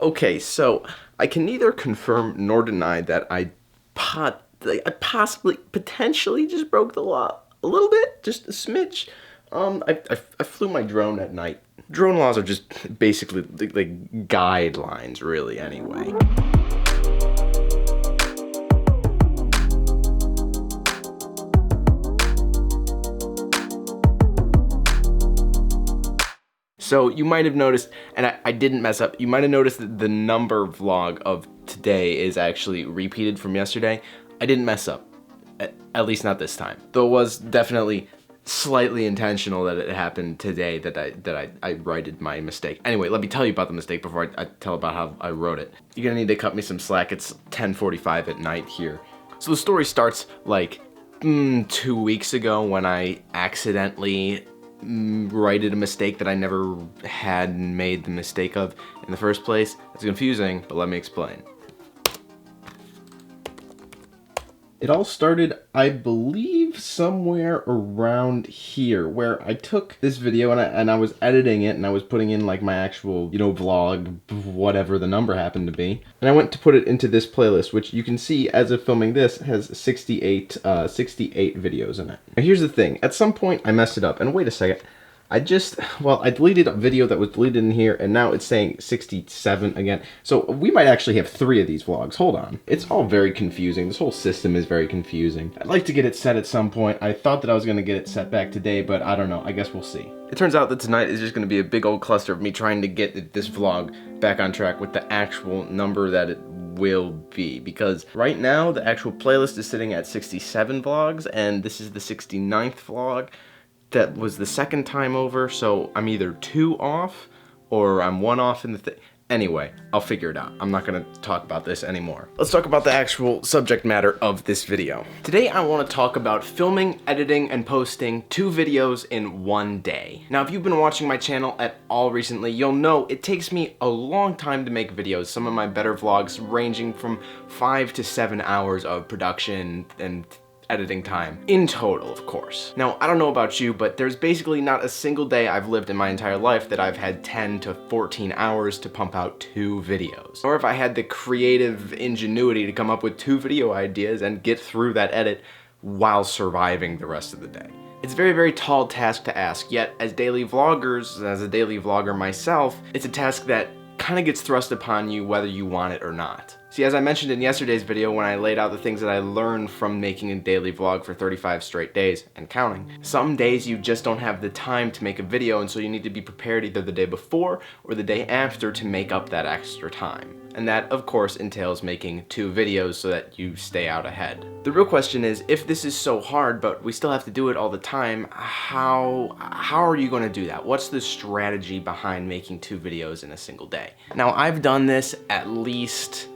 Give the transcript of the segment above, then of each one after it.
Okay, so I can neither confirm nor deny that I possibly, potentially just broke the law a little bit, just a smidge. I flew my drone at night. Drone laws are just basically like guidelines, really, anyway. So you might have noticed, and I didn't mess up, you might have noticed that the number vlog of today is actually repeated from yesterday. I didn't mess up, at least not this time. Though it was definitely slightly intentional that it happened today, that I righted my mistake. Anyway, let me tell you about the mistake before I tell about how I wrote it. You're gonna need to cut me some slack. It's 10:45 at night here. So the story starts like 2 weeks ago when I accidentally righted a mistake that I never had made the mistake of in the first place. It's confusing, but let me explain. It all started, I believe, somewhere around here, where I took this video and I was editing it and I was putting in like my actual, vlog, whatever the number happened to be. And I went to put it into this playlist, which you can see as of filming this has 68 videos in it. Now here's the thing, at some point I messed it up, and wait a second. I deleted a video that was deleted in here, and now it's saying 67 again. So we might actually have 3 of these vlogs. Hold on. It's all very confusing. This whole system is very confusing. I'd like to get it set at some point. I thought that I was going to get it set back today, but I don't know. I guess we'll see. It turns out that tonight is just going to be a big old cluster of me trying to get this vlog back on track with the actual number that it will be, because right now the actual playlist is sitting at 67 vlogs, and this is the 69th vlog. That was the second time over, so I'm either 2 off or I'm 1 off in the thing. Anyway, I'll figure it out. I'm not gonna talk about this anymore. Let's talk about the actual subject matter of this video. Today I wanna talk about filming, editing, and posting 2 videos in 1 day. Now, if you've been watching my channel at all recently, you'll know it takes me a long time to make videos. Some of my better vlogs ranging from 5 to 7 hours of production and editing time in total, of course. Now, I don't know about you, but there's basically not a single day I've lived in my entire life that I've had 10 to 14 hours to pump out 2 videos. Or if I had the creative ingenuity to come up with 2 video ideas and get through that edit while surviving the rest of the day. It's a very, very tall task to ask, yet as a daily vlogger myself, it's a task that kind of gets thrust upon you whether you want it or not. See, as I mentioned in yesterday's video when I laid out the things that I learned from making a daily vlog for 35 straight days and counting, some days you just don't have the time to make a video, and so you need to be prepared either the day before or the day after to make up that extra time. And that, of course, entails making 2 videos so that you stay out ahead. The real question is, if this is so hard but we still have to do it all the time, how are you going to do that? What's the strategy behind making 2 videos in a single day? Now, I've done this at least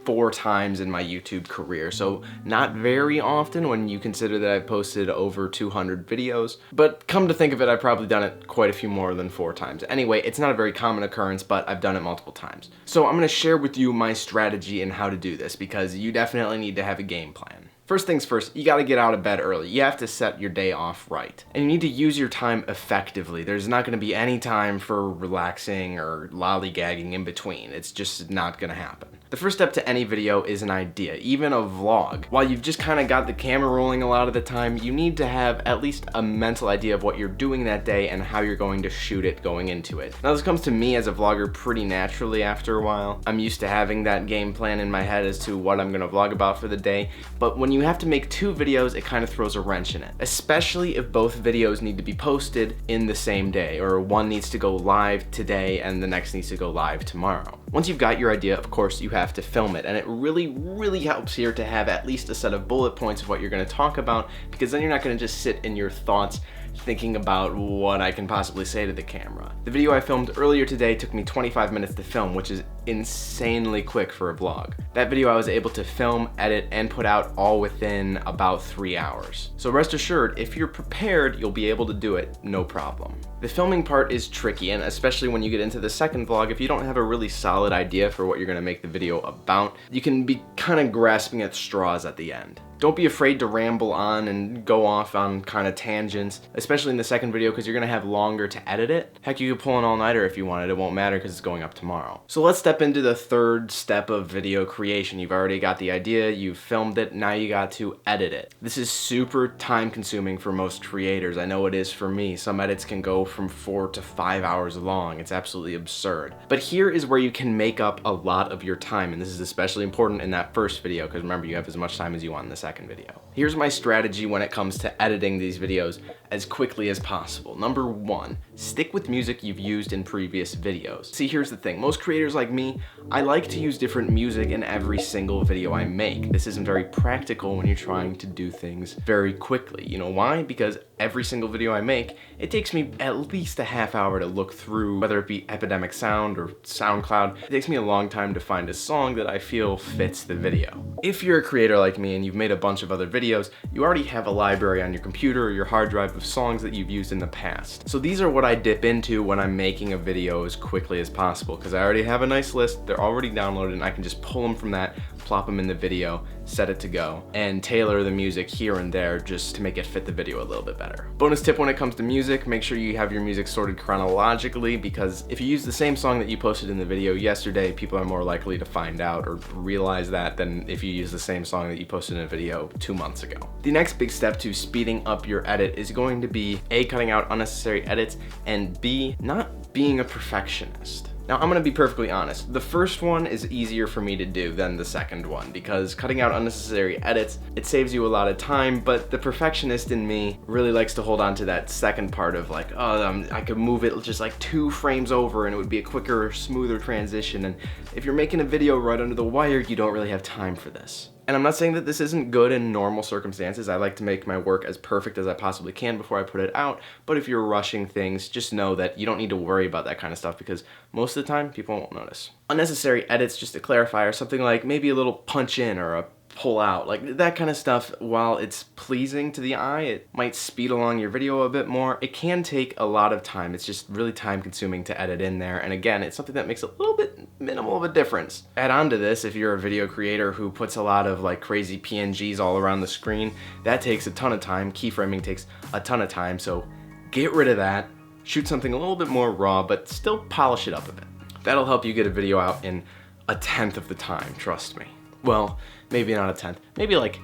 4 times in my YouTube career, so not very often when you consider that I've posted over 200 videos, but come to think of it, I've probably done it quite a few more than 4 times. Anyway, it's not a very common occurrence, but I've done it multiple times. So I'm going to share with you my strategy and how to do this, because you definitely need to have a game plan. First things first, you gotta get out of bed early. You have to set your day off right. And you need to use your time effectively. There's not gonna be any time for relaxing or lollygagging in between. It's just not gonna happen. The first step to any video is an idea, even a vlog. While you've just kind of got the camera rolling a lot of the time, you need to have at least a mental idea of what you're doing that day and how you're going to shoot it going into it. Now, this comes to me as a vlogger pretty naturally after a while. I'm used to having that game plan in my head as to what I'm gonna vlog about for the day, but when you have to make 2 videos, it kind of throws a wrench in it, especially if both videos need to be posted in the same day, or one needs to go live today and the next needs to go live tomorrow. Once you've got your idea, of course, you have to film it, and it really helps here to have at least a set of bullet points of what you're going to talk about, because then you're not going to just sit in your thoughts thinking about what I can possibly say to the camera. The video I filmed earlier today took me 25 minutes to film, which is insanely quick for a vlog. That video I was able to film, edit, and put out all within about 3 hours. So rest assured, if you're prepared, you'll be able to do it, no problem. The filming part is tricky, and especially when you get into the second vlog, if you don't have a really solid idea for what you're gonna make the video about, you can be kind of grasping at straws at the end. Don't be afraid to ramble on and go off on kind of tangents, especially in the second video, because you're gonna have longer to edit it. Heck, you could pull an all-nighter if you wanted, it won't matter because it's going up tomorrow. So let's step into the third step of video creation. You've already got the idea, you've filmed it, now you got to edit it. This is super time consuming for most creators. I know it is for me. Some edits can go from 4 to 5 hours long. It's absolutely absurd. But here is where you can make up a lot of your time, and this is especially important in that first video, because remember, you have as much time as you want in the second video. Here's my strategy when it comes to editing these videos as quickly as possible. Number 1, stick with music you've used in previous videos. See, here's the thing. Most creators like me, I like to use different music in every single video I make. This isn't very practical when you're trying to do things very quickly. You know why? Because every single video I make, it takes me at least a half hour to look through, whether it be Epidemic Sound or SoundCloud. It takes me a long time to find a song that I feel fits the video. If you're a creator like me and you've made a bunch of other videos, you already have a library on your computer or your hard drive of songs that you've used in the past. So these are what I dip into when I'm making a video as quickly as possible, because I already have a nice list, they're already downloaded, and I can just pull them from that, plop them in the video, set it to go, and tailor the music here and there just to make it fit the video a little bit better. Bonus tip when it comes to music, make sure you have your music sorted chronologically, because if you use the same song that you posted in the video yesterday, people are more likely to find out or realize that than if you use the same song that you posted in a video 2 months ago. The next big step to speeding up your edit is going to be A, cutting out unnecessary edits, and B, not being a perfectionist. Now, I'm gonna be perfectly honest. The first one is easier for me to do than the second one, because cutting out unnecessary edits, it saves you a lot of time, but the perfectionist in me really likes to hold on to that second part of like, oh, I could move it just like 2 frames over and it would be a quicker, smoother transition. And if you're making a video right under the wire, you don't really have time for this. And I'm not saying that this isn't good in normal circumstances. I like to make my work as perfect as I possibly can before I put it out. But if you're rushing things, just know that you don't need to worry about that kind of stuff, because most of the time, people won't notice. Unnecessary edits, just to clarify, are something like maybe a little punch in or a pull out, like that kind of stuff. While it's pleasing to the eye, it might speed along your video a bit more. It can take a lot of time. It's just really time consuming to edit in there. And again, it's something that makes a little bit minimal of a difference. Add on to this, if you're a video creator who puts a lot of like crazy PNGs all around the screen, that takes a ton of time. Keyframing takes a ton of time. So get rid of that. Shoot something a little bit more raw, but still polish it up a bit. That'll help you get a video out in 1/10 of the time, trust me. Well, maybe not 1/10, maybe like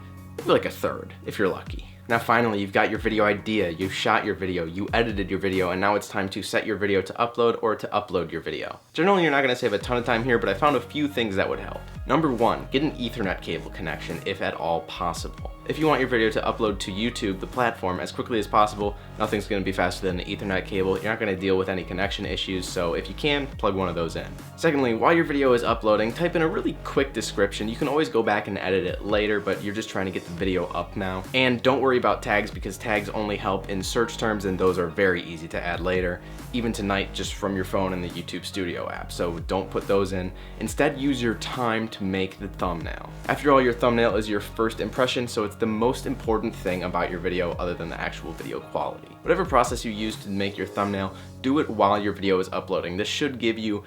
a 1/3 if you're lucky. Now finally, you've got your video idea, you've shot your video, you edited your video, and now it's time to set your video to upload or to upload your video. Generally, you're not gonna save a ton of time here, but I found a few things that would help. Number 1, get an Ethernet cable connection if at all possible. If you want your video to upload to YouTube, the platform, as quickly as possible, nothing's gonna be faster than an Ethernet cable. You're not gonna deal with any connection issues, so if you can, plug one of those in. Secondly, while your video is uploading, type in a really quick description. You can always go back and edit it later, but you're just trying to get the video up now. And don't worry about tags, because tags only help in search terms, and those are very easy to add later, even tonight, just from your phone in the YouTube Studio app. So don't put those in. Instead, use your time to make the thumbnail. After all, your thumbnail is your first impression, so it's the most important thing about your video other than the actual video quality. Whatever process you use to make your thumbnail, do it while your video is uploading. This should give you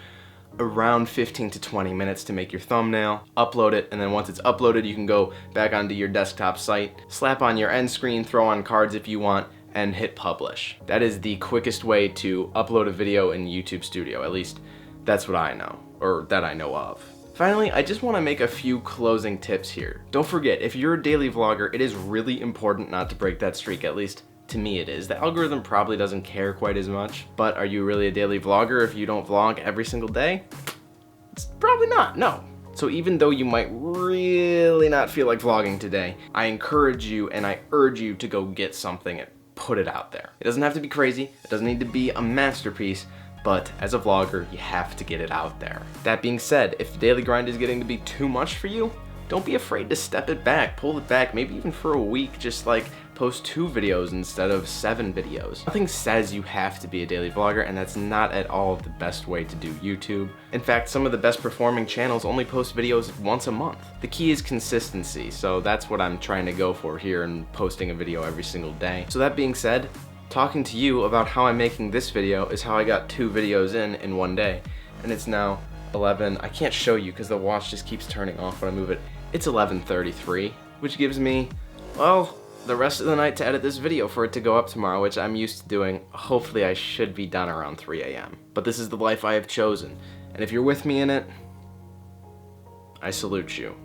around 15 to 20 minutes to make your thumbnail, upload it, and then once it's uploaded, you can go back onto your desktop site, slap on your end screen, throw on cards if you want, and hit publish. That is the quickest way to upload a video in YouTube Studio. At least that's what I know, or that I know of. Finally, I just want to make a few closing tips here. Don't forget, if you're a daily vlogger, it is really important not to break that streak, at least to me it is. The algorithm probably doesn't care quite as much, but are you really a daily vlogger if you don't vlog every single day? It's probably not, no. So even though you might really not feel like vlogging today, I encourage you and I urge you to go get something and put it out there. It doesn't have to be crazy, it doesn't need to be a masterpiece, but as a vlogger, you have to get it out there. That being said, if the daily grind is getting to be too much for you, don't be afraid to step it back, pull it back, maybe even for a week, just like post 2 videos instead of 7 videos. Nothing says you have to be a daily vlogger, and that's not at all the best way to do YouTube. In fact, some of the best performing channels only post videos once a month. The key is consistency, so that's what I'm trying to go for here and posting a video every single day. So that being said, talking to you about how I'm making this video is how I got 2 videos in one day, and it's now 11. I can't show you because the watch just keeps turning off when I move it. It's 11:33, which gives me well, the rest of the night to edit this video for it to go up tomorrow, which I'm used to doing. Hopefully I should be done around 3 a.m. But this is the life I have chosen, and if you're with me in it, I salute you.